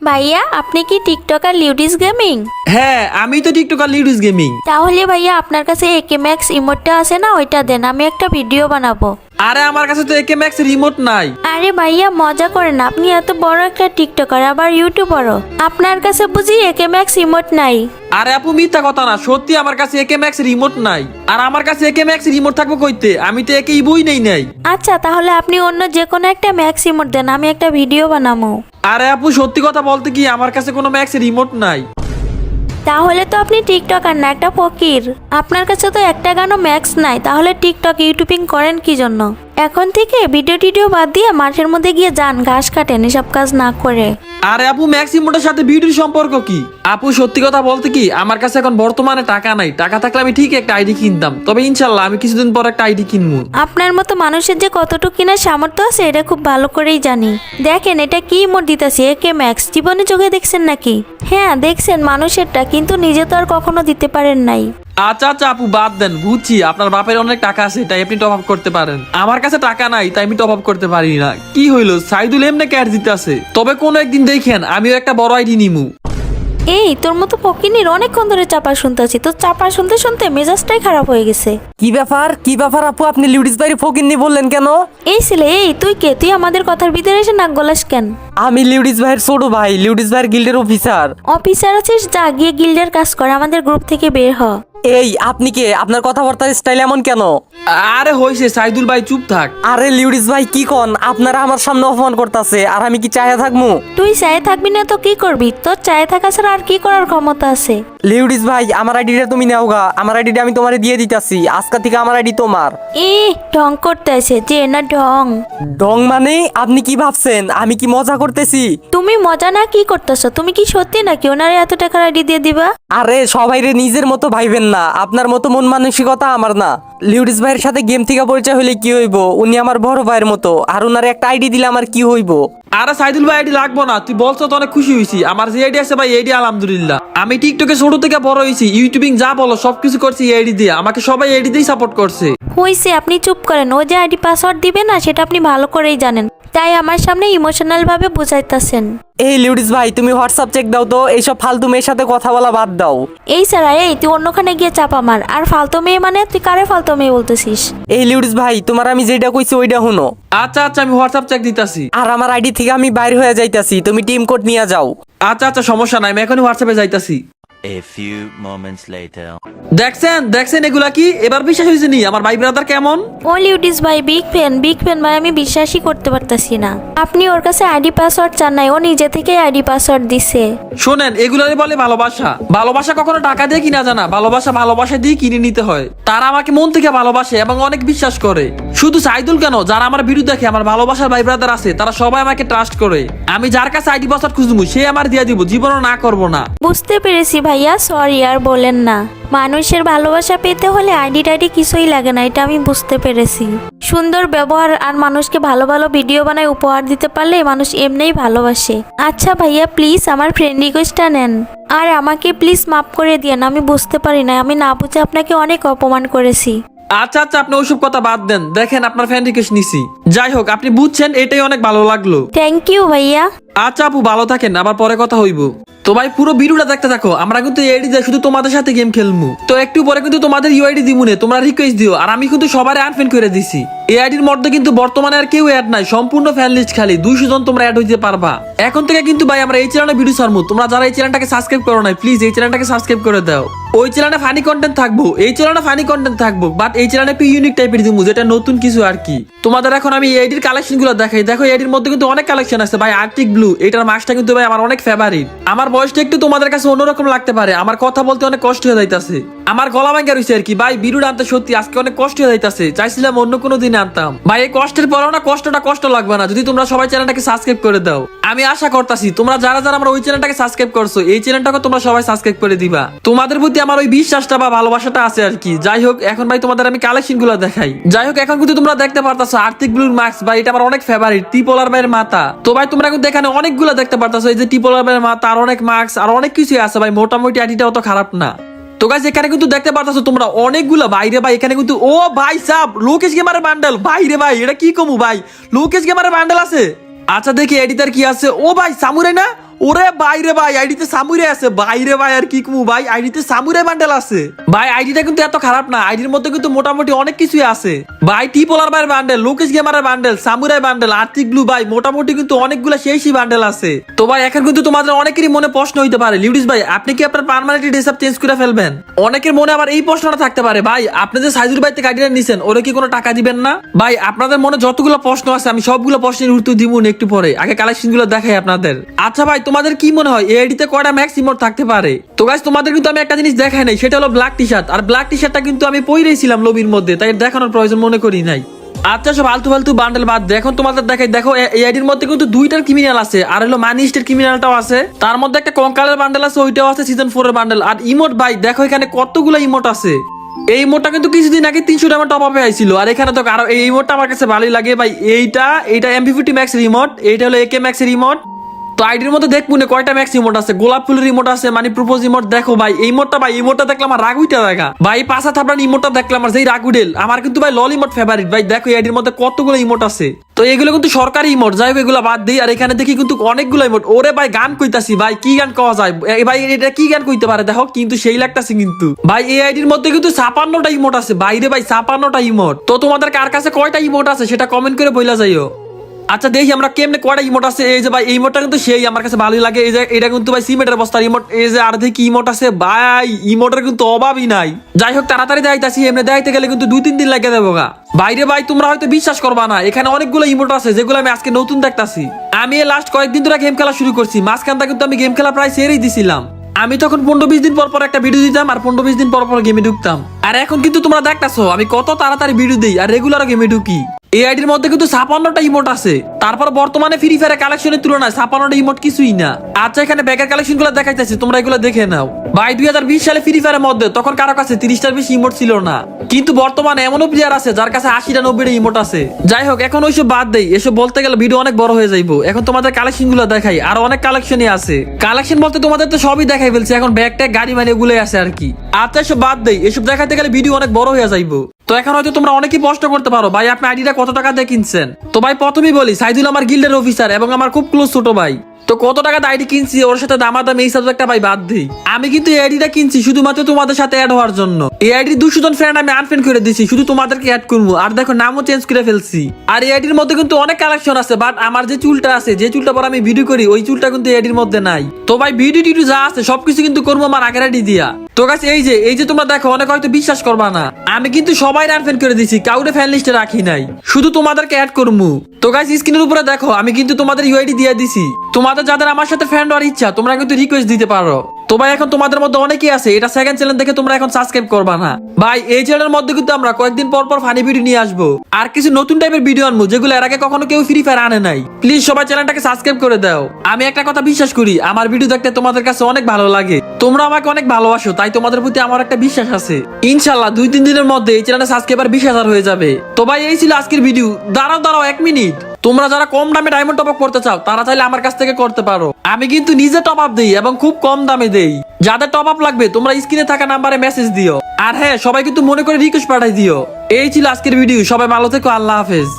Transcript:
ভাইয়া আপনি কি টিকটকার লিউডিস গেমিং? হ্যাঁ আমি তো টিকটকার লিউডিস গেমিং। তাহলে ভাইয়া আপনার কাছে একে ম্যাক্স ইমোটটা আছে না, ওইটা দেন, আমি একটা ভিডিও বানাবো। আরে আমার কাছে তো একে ম্যাক্স রিমোট নাই। আরে ভাইয়া মজা করেন, আপনি এত বড় একটা টিকটকার আবার ইউটিউবারও, আপনার কাছে বুঝি একে ম্যাক্স ইমোট নাই? আরে আপু মিথ্যা কথা না, সত্যি আমার কাছে একে ম্যাক্স রিমোট নাই। আর আমার কাছে একে ম্যাক্স রিমোট থাকবো কইতে, আমি তো একে ইবুই নাই। আচ্ছা তাহলে আপনি অন্য যে কোনো একটা ম্যাক্স ইমোট দেন, আমি একটা ভিডিও বানাবো। আরে আপু সত্যি কথা বলতে কি আমার কাছে কোনো ম্যাক্স রিমোট নাই। তাহলে তো আপনি টিকটকার না, একটা ফকির। আপনার কাছে তো একটা গানও ম্যাক্স নাই, তাহলে টিকটক ইউটিউবিং করেন কি জন্য? এখন থেকে ভিডিও টিডিও বাদ দিয়ে মাঠের মধ্যে গিয়ে যান, ঘাস কাটেন, এসব কাজ না করে। আরে আপু ম্যাক্স রিমোটের সাথে ভিডিওর সম্পর্ক কি? আপু সত্যি কথা বলতে কি আমার কাছে এখন বর্তমানে টাকা নাই। টাকা থাকলে আমি ঠিক একটা আইডি কিনতাম, তবে ইনশাল্লাহ আমি কিছুদিন পর একটা আইডি কিনবো। আপনার মতো মানুষের যে কতটুকু কিনার সামর্থ্য আছে এটা খুব ভালো করেই জানি। দেখেন এটা কি ইমোট দিতেছি, একে ম্যাক্স। জীবনে চোখে দেখছেন নাকি? হ্যাঁ দেখছেন মানুষেরটা, কিন্তু নিজে তো আর কখনো দিতে পারেন নাই। আচ্ছা আচ্ছা আপু বাদ দেন, বুঝছি আপনার বাপের অনেক টাকা আছে তাই আপনি টপ আপ করতে পারেন। আমার কাছে টাকা নাই তাই আমি টপ আপ করতে পারি না। কি হইলো সাইদুল এমনি ক্যাশ দিতে আছে, তবে কোনো একদিন দেখেন আমিও একটা বড় আইডি নিমু। এই তোর মতো ফকিনির অনেকক্ষণ ধরে চাপা শুনতেছি, তো চাপা শুনতে শুনতে মেজাজটাই খারাপ হয়ে গেছে। কি ব্যাপার আপু, আপনি লিউডিস ভাইয়ের ফকিন্নি বললেন কেন? এই ছেলে, এই তুই কে? তুই আমাদের কথার ভিতরে এসে নাক গলাস কেন? আমি লিউডিস ভাইয়ের ছোট ভাই, লিউডিস ভাইয়ের গিল্ডের অফিসার। অফিসার আছিস, যা গিয়ে গিল্ডের কাজ কর, আমাদের গ্রুপ থেকে বের হ। এই আপনি কে? আপনার কথাবার্তার স্টাইল এমন কেন? আরে হইছে সাইদুল ভাই চুপ থাক। আরে লিউডিস ভাই কি কন? আপনারা আমার সামনে অপমান করতেছে, আর আমি কি চায়া থাকবো? তুই চায়ে থাকবি না তো কি করবি? তোর চায়ে থাকা ছাড়া আর কি করার ক্ষমতা আছে? লিউডিস ভাই আমার আইডিটা তুমি নেওগা, আমার আইডিটা আমি তোমারে দিয়ে দিতাছি। আজকে থেকে আমার আইডি তোমার। ঢং করতে আছে যে না ঢং। ঢং মানে? আপনি কি ভাবছেন আমি কি মজা করতেছি? তুমি মজা না কি করতেছো? তুমি কি সত্যি নাকি ওনারে এত টাকার আইডি দিয়ে দিবা? আরে সবাইরে নিজের মতো ভাইবেন না, আপনার মতো মন মানসিকতা আমার না। লিউডিস ভাইয়ের সাথে গেম থেকে পরিচয় হলে কি হইব? উনি আমার বড় ভাইয়ের মতো, আর উনার একটা আইডি দিলে আমার কি হইব? আরে সাইদুল ভাই আইডি লাগবো না, তুই বলছো তো অনেক খুশি হয়েছি। আমার যে আইডি আছে ভাই এইডি আলহামদুলিল্লাহ। আমি টিকটকে ছোট থেকে বড় হয়েছি, ইউটিউবিং যা বলো সবকিছু করছি এই আইডি দিয়ে। আমাকে সবাই আইডি দিয়েই সাপোর্ট করছে। হইছে, আপনি চুপ করেন। ও যে আইডি পাসওয়ার্ড দিবে না সেটা আপনি ভালো করেই জানেন, তাই আমার সামনে ইমোশনাল ভাবে বুঝাইতাছেন। এই লিউডিস ভাই তুমি হোয়াটসঅ্যাপ চেক দাও তো, এইসব ফালতু মেয়ের সাথে কথা বলা বাদ দাও। এই সারা, এই তুই অন্যখানে গিয়ে চাপা মার। আর ফালতু মেয়ে মানে? তুই কারে ফালতু মেয়ে বলতেছিস? এই লিউডিস ভাই তোমার আমি যেটা কইছি ওইটা শুনো। আচ্ছা আচ্ছা আমি হোয়াটসঅ্যাপ চেক দিতাছি। আর আমার আইডি থেকে আমি বাইরে হয়ে যাইতাছি, তুমি টিম কোড নিয়ে যাও। আচ্ছা আচ্ছা সমস্যা নাই, আমি এখনই হোয়াটসঅ্যাপে যাইতাছি। A few moments later. দেখছেন এগুলা কি? এবার বিশ্বাস হয়েছে নি আমার ভাই ব্রাদার কেমন? ও লিউডিস ভাই বিগ ফ্যান ভাই, আমি বিশ্বাসই করতে পারতাছি না। আপনি ওর কাছে আইডি পাসওয়ার্ড চান নাই, ও নিজে থেকে আইডি পাসওয়ার্ড দিছে। শোনেন এগুলারই বলে ভালোবাসা। ভালোবাসা কখনো টাকা দিয়ে কিনা জানা, ভালোবাসা দিয়ে কিনে নিতে হয়। তারা আমাকে মন থেকে ভালোবাসে এবং অনেক বিশ্বাস করে। শুধু সাইদুল কেন, যারা আমার ভিডিও দেখে, আমার ভালোবাসার ভাই ব্রাদার আছে, তারা সবাই আমাকে ট্রাস্ট করে। আমি যার কাছে আইডি পাসওয়ার্ড খুঁজবো সে আমার দিয়ে দিব, জীবনও না করবো না। বুঝতে পেরেছি ভাইয়া, সরি আর বলেন না। মানুষের ভালোবাসা পেতে হলে আইডি টাইডি কিছুই লাগে না, এটা আমি বুঝতে পেরেছি। সুন্দর ব্যবহার আর মানুষকে ভালো ভালো ভিডিও বানায় উপহার দিতে পারলে মানুষ এমনিই ভালোবাসে। আচ্ছা ভাইয়া প্লিজ আমার ফ্রেন্ড রিকোয়েস্টটা নেন, আর আমাকে প্লিজ মাফ করে দিয়েন। আমি বুঝতে পারি না, আমি না বুঝে আপনাকে অনেক অপমান করেছি। আচ্ছা আচ্ছা আপনি ওইসব কথা বাদ দেন, দেখেন আপনার ফ্রেন্ড রিকোয়েস্ট নিছি। যাই হোক আপনি বুঝছেন, এটাই অনেক ভালো লাগলো। থ্যাংক ইউ ভাইয়া। আচ্ছা আপু ভালো থাকেন, আবার পরে কথা হইব। তো ভাই পুরো ভিডিওটা দেখতে থাকো। আমরা কিন্তু এআইডি দিয়ে শুধু তোমাদের সাথে গেম খেলবো। তো একটু পরে কিন্তু তোমাদের ইউআইডি দিমুনে, তোমরা রিকোয়েস্ট দিও। আর আমি কিন্তু সবারে আনফ্রেন্ড করে দিছি। এআইডির মধ্যে কিন্তু বর্তমানে আর কেউ অ্যাড নাই, সম্পূর্ণ ফ্যান লিস্ট খালি। 200 জন তোমরা অ্যাড হইতে পারবা। এখন থেকে কিন্তু ভাই আমরা এই চ্যানেলে ভিডিও ছাড়বো। তোমরা যারা এই চ্যানেলটাকে সাবস্ক্রাইব করো না, প্লিজ এই চ্যানেলটাকে সাবস্ক্রাইব করে দাও। ওই চ্যানেলে ফানি কন্টেন্ট থাকবো, এই চ্যানেলে ফানি কন্টেন্ট থাকবো, বাট এই চ্যানেলে একটু ইউনিক টাইপের দিমু, যেটা নতুন কিছু আর কি। তোমাদের এখন আমি এআইডির কালেকশন গুলো দেখাই। দেখো এআইডির মধ্যে কিন্তু অনেক কালেকশন আছে ভাই। আর্টিক ব্লু এটার মাস্কটা কিন্তু ভাই আমার অনেক ফেভারিট। আমার বয়সটা একটু তোমাদের কাছে অন্যরকম লাগতে পারে, আমার কথা বলতে অনেক কষ্ট হয়ে যাইতাছে, আমার গলা ভাঙ্গা রয়েছে আর কি। ভাই ভিডিওটা আনতে সত্যি আজকে অনেক কষ্ট হয়ে যাইতাছে, চাইছিলাম অন্য কোনো দিন আনতাম। ভাই এই কষ্টের পরেও না কষ্টটা কষ্ট লাগবে না যদি তোমরা সবাই চ্যানেলটাকে সাবস্ক্রাইব করে দাও। আমি আশা করতেছি তোমরা যারা যারা আমার ওই চ্যানেলটাকে সাবস্ক্রাইব করছো, এই চ্যানেলটাকে তোমরা সবাই সাবস্ক্রাইব করে দিবা। তোমাদের প্রতি আমার ওই বিশ্বাসটা বা ভালোবাসাটা আছে আর কি। যাই হোক এখন ভাই তোমাদের আমি কালেকশন গুলো দেখাই। যাই হোক এখন কিন্তু তোমরা দেখতে পারতাছো আর্টিক ব্লুর মাস্ক, ভাই এটা আমার অনেক ফেভারিট। টিপোলার ভাইয়ের মাথা, তো ভাই তোমরা কিন্তু এখানে অনেকগুলো দেখতে পারতাছো। এই যে টিপোলার ভাইয়ের মাথা, আর অনেক মাস্ক, আর অনেক কিছু আছে ভাই। মোটামুটি আইডিটা অত খারাপ না। তো গাইস এখানে কিন্তু দেখতে পারতাছো তোমরা অনেকগুলো বাইরে ভাই। এখানে কিন্তু ও ভাই সাব লোকেশ গেমারের বান্ডেল বাইরে ভাই, এটা কি কমু ভাই, লোকেশ গেমারের বান্ডেল আছে। আচ্ছা দেখি এডিটার কি আছে। ও ভাই সামুরাই না, ওরে বাইরে ভাই আইডিতে সামুরে আছে, বাইরে ভাই আর কি কমু ভাই, আইডিতে সামুরে বান্ডেল আছে ভাই। আইডিটা কিন্তু এত খারাপ না, আইডির মধ্যে কিন্তু মোটামুটি অনেক কিছুই আছে ভাই। টিপোলার ভাইয়ের বান্ডেল, লোকেশ গেমারের বান্ডেল, সামুরাই বান্ডেল, আর্থিক ব্লু ভাই, মোটামুটি কিন্তু অনেকগুলো সেই বান্ডেল আছে। তো ভাই এখন কিন্তু তোমাদের অনেকেরই মনে প্রশ্ন হইতে পারে, লিউডিস ভাই আপনি কি আপনার পার্মানেন্ট ড্রেসআপ চেঞ্জ করে ফেলবেন? অনেকের মনে আবার এই প্রশ্নটা থাকতে পারে, ভাই আপনি যে সাইজুর ভাই থেকে আইডিটা নিছেন ওরে কি কোনো টাকা দিবেন না? ভাই আপনাদের মনে যতগুলো প্রশ্ন আছে আমি সবগুলো প্রশ্নের উত্তর দিব একটু পরে, আগে কালেকশন গুলো দেখাই আপনাদের। আচ্ছা ভাই তোমাদের কি মনে হয় এই আইডিতে কয়টা ম্যাক্স ইমোট থাকতে পারে? তো গাইস তোমাদের কিন্তু আমি একটা জিনিস দেখাই নাই, সেটা হলো ব্ল্যাক টি শার্ট। আর ব্ল্যাক টি শার্টটা কিন্তু আমি পরেইছিলাম লবির মধ্যে, তাই দেখানোর প্রয়োজন মনে করি নাই। আচ্ছা সব আলতু ফালতু বান্ডেল বাদ দেখো তোমাদের দেখাই। দেখো এই আইডির মধ্যে কিন্তু দুইটার ক্রিমিনাল আছে, আর হলো মানি স্টেট ক্রিমিনালটাও আছে। তার মধ্যে একটা কঙ্কালের বান্ডেল আছে, ওইটাও আছে সিজন 4 এর বান্ডেল। আর ইমোট ভাই দেখো এখানে কতগুলো ইমোট আছে। এই ইমোটটা কিন্তু কিছুদিন আগে 300 টাকা টপ আপে আইছিল। আর এখানে তো আরো এই ইমোটটা আমার কাছে ভালোই লাগে ভাই। এইটা MP50 ম্যাক্স এর ইমোট, এইটা হলো AK ম্যাক্স এর ইমোট। তো আইডির মধ্যে দেখবো না কয়টা ম্যাক্স ইমোট আছে। গোলাপ ফুলের ইমোট আছে, মানে প্রপোজ ইমোট। দেখো ভাই এই ইমোটটা, ভাই ইমোটটা দেখলাম আমার রাগ উইটা দেখা ভাই। পাঁচা থাপড়ান ইমোটটা দেখলাম আমার যেই রাগ উডেল। আমার কিন্তু ভাই লল ইমোট ফেভারিট ভাই। দেখো এই আইডির মধ্যে কতগুলো ইমোট আছে। তো এগুলো কিন্তু সরকারি ইমোট, যাই হোক এগুলো বাদ দিই। আর এখানে দেখি কিন্তু অনেকগুলো ইমোট। ওরে ভাই গান কইতাছি ভাই, কি গান কওয়া যায় ভাই? এটা কি গান কইতে পারে দেখো, কিন্তু সেই লাগতাছে কিন্তু ভাই। এই আইডির মধ্যে কিন্তু 56টা ইমোট আছে বাইরে ভাই, 56টা ইমোট। তো তোমাদের কার কাছে কয়টা ইমোট আছে সেটা কমেন্ট করে বইলা যাইও। আচ্ছা দেখি আমরা কেমনে কয়টা ইমোট আছে। এই যে ভাই এই ইমোটটা কিন্তু সেই আমার কাছে ভালোই লাগে। এই যে এটা কিন্তু ভাই সিমেন্টের বস্তার ইমোট। এই যে আর দেখি ইমোট আছে ভাই, ইমোটের কিন্তু অভাবই নাই। যাই হোক তাড়াতাড়ি দেখাইতাছি, এমনি দেখাইতে গেলে কিন্তু 2-3 দিন লাগে দেবো গা বাইরে ভাই। তোমরা হয়তো বিশ্বাস করবা না, এখানে অনেকগুলো ইমোট আছে যেগুলো আমি আজকে নতুন দেখতাছি। আমি লাস্ট কয়েকদিন ধরে গেম খেলা শুরু করছি, মাঝখানটা কিন্তু আমি গেম খেলা প্রায় ছেড়েই দিছিলাম। আমি তখন 15-20 দিন পর একটা ভিডিও দিতাম, আর 15-20 দিন পর গেমে ঢুকতাম। আর এখন কিন্তু তোমরা দেখতাছো আমি কত তাড়াতাড়ি ভিডিও দিই আর রেগুলার গেমে ঢুকি। এই আইডির মধ্যে কিন্তু 56টা ইমোট আছে। তারপর বর্তমানে ফ্রি ফায়ারের কালেকশনের তুলনায় 56টা ইমোট কিছুই না। আচ্ছা এখানে ব্যাগের কালেকশন গুলো দেখাইতেছি, তোমরা এগুলো দেখে নাও ভাই। 2020 সালে ফ্রি ফায়ারের মধ্যে তখন কারো কাছে 30টার বেশি ইমোট ছিল না, কিন্তু বর্তমানে এমনও প্লেয়ার আছে যার কাছে 80-90টা ইমোট আছে। যাই হোক এখন ওইসব বাদ দেই, এসব বলতে গেলে ভিডিও অনেক বড় হয়ে যাইবো। এখন তোমাদের কালেকশন গুলো দেখাই, আর অনেক কালেকশনই আছে। কালেকশন বলতে তোমাদের তো সবই দেখাই ফেলছি, এখন ব্যাগ ট্যাগ গাড়ি মানে এগুলোই আছে আর কি। আচ্ছা এসব বাদ দেই, এসব দেখাতে গেলে ভিডিও অনেক বড় হয়ে যাইবো। তো এখন হয়তো তোমরা অনেকেই প্রশ্ন করতে পারো, ভাই আপনি আইডিটা কত টাকা দিয়ে কিনছেন? তো ভাই প্রথমেই বলি, সাইদুল আমার গিল্ডের অফিসার এবং আমার খুব ক্লোজ ছোট ভাই। তো কত টাকা আইডি কিনছি ওর সাথে দামাদামি এই সাবজেক্টটা ভাই বাদ দিই। আমি কিন্তু এই আইডিটা কিনছি শুধুমাত্র তোমাদের সাথে অ্যাড হওয়ার জন্য। এই আইডির 200 জন ফ্রেন্ড আমি আনফ্রেন্ড করে দিছি, শুধু তোমাদেরকে অ্যাড করবো। আর দেখো নামও চেঞ্জ করে ফেলছি। আর এই আইডির মধ্যে কিন্তু অনেক কালেকশন আছে, বাট আমার যে চুলটা আছে, যে চুলটা পর আমি ভিডিও করি, ওই চুলটা কিন্তু এই আইডির মধ্যে নাই। তো ভাই ভিডিও টিডিও যা আছে সবকিছু কিন্তু করবো আমার আগের আইডি দিয়া। তো গাইস এই যে তোমরা দেখো, অনেক হয়তো বিশ্বাস করবা না, আমি কিন্তু সবাই আনফ্রেন্ড করে দিছি, কাউরে ফ্যান লিস্টে রাখি নাই, শুধু তোমাদেরকে অ্যাড করবো। তো গাইস স্ক্রিনের উপরে দেখো আমি কিন্তু তোমাদের ইউআইডি দিয়ে দিছি। তোমাদের যাদের আমার সাথে ফ্রেন্ড হওয়ার ইচ্ছা তোমরা কিন্তু রিকোয়েস্ট দিতে পারো। তো ভাই এখন তোমাদের মধ্যে অনেকেই আছে এটা সেকেন্ড চ্যানেল দেখে তোমরা এখন সাবস্ক্রাইব করবা না। ভাই এই চ্যানেলের মধ্যে কিন্তু আমরা কয়েকদিন পর ফানি ভিডিও নিয়ে আসবো, আর কিছু নতুন টাইপের ভিডিও আনবো যেগুলো এর আগে কখনো কেউ ফ্রি ফায়ার আনে নাই। প্লিজ সবাই চ্যানেলটাকে সাবস্ক্রাইব করে দাও। আমি একটা কথা বিশ্বাস করি, আমার ভিডিও দেখতে তোমাদের কাছে অনেক ভালো লাগে, তোমরা আমাকে অনেক ভালোবাসো, তাই তোমাদের প্রতি আমার একটা বিশ্বাস আছে। ইনশাল্লাহ 2-3 দিনের মধ্যে এই চ্যানেলের সাবস্ক্রাইবার 20,000 হয়ে যাবে। তো ভাই এই ছিল আজকের ভিডিও। দাঁড়াও 1 মিনিট। তোমরা যারা কম দামে ডায়মন্ড টপ আপ করতে চাও তারা চাইলে আমার কাছ থেকে করতে পারো। আমি কিন্তু নিজে টপ আপ দিই এবং খুব কম দামে দেই। যাদের টপ আপ লাগবে তোমরা স্ক্রিনে থাকা নাম্বারে মেসেজ দিও। আর হ্যাঁ সবাই কিন্তু মনে করে রিকোয়েস্ট পাঠাই দিও। এই ছিল আজকের ভিডিও। সবাই ভালো থেকো, আল্লাহ হাফেজ।